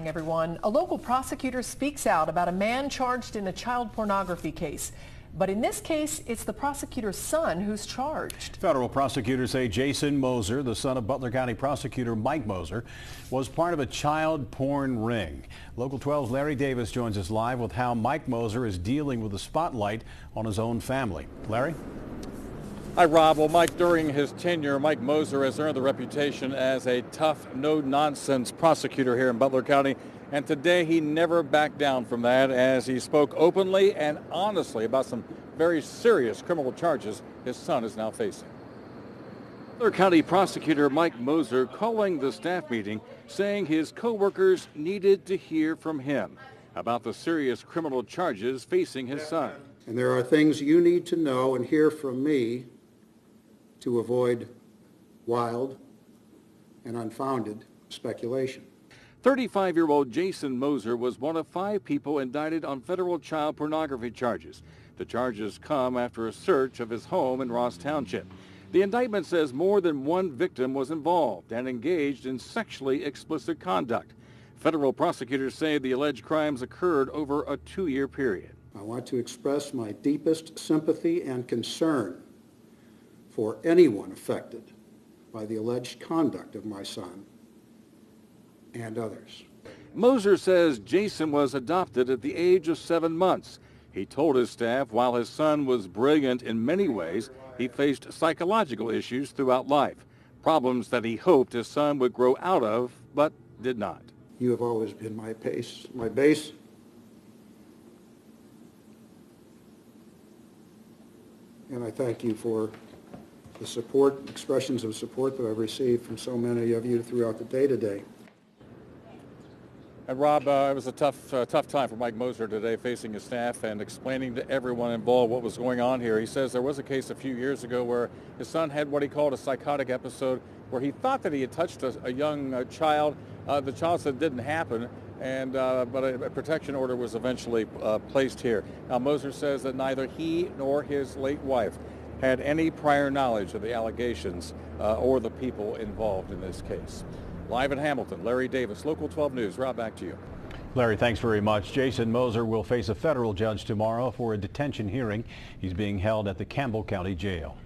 Everyone, a local prosecutor speaks out about a man charged in a child pornography case. But in this case, it's the prosecutor's son who's charged. Federal prosecutors say Jason Gmoser, the son of Butler County prosecutor Mike Gmoser, was part of a child porn ring. Local 12's Larry Davis joins us live with how Mike Gmoser is dealing with the spotlight on his own family. Larry? Hi, Rob. Well, Mike, during his tenure, Mike Gmoser has earned the reputation as a tough, no-nonsense prosecutor here in Butler County. And today he never backed down from that as he spoke openly and honestly about some very serious criminal charges his son is now facing. Butler County prosecutor Mike Gmoser calling the staff meeting, saying his co-workers needed to hear from him about the serious criminal charges facing his son. And there are things you need to know and hear from me to avoid wild and unfounded speculation. 35-year-old Jason Gmoser was one of 5 people indicted on federal child pornography charges. The charges come after a search of his home in Ross Township. The indictment says more than one victim was involved and engaged in sexually explicit conduct. Federal prosecutors say the alleged crimes occurred over a 2-year period. I want to express my deepest sympathy and concern for anyone affected by the alleged conduct of my son and others. Gmoser says Jason was adopted at the age of 7 months. He told his staff while his son was brilliant in many ways, he faced psychological issues throughout life, problems that he hoped his son would grow out of, but did not. You have always been my base. And I thank you for the support, expressions of support that I've received from so many of you throughout the day today. And Rob, it was a tough time for Mike Gmoser today, facing his staff and explaining to everyone involved what was going on here. He says there was a case a few years ago where his son had what he called a psychotic episode where he thought that he had touched a young child. The child said it didn't happen, and but a protection order was eventually placed here. Now, Gmoser says that neither he nor his late wife had any prior knowledge of the allegations or the people involved in this case. Live in Hamilton, Larry Davis, Local 12 News. Rob, back to you. Larry, thanks very much. Jason Gmoser will face a federal judge tomorrow for a detention hearing. He's being held at the Campbell County Jail.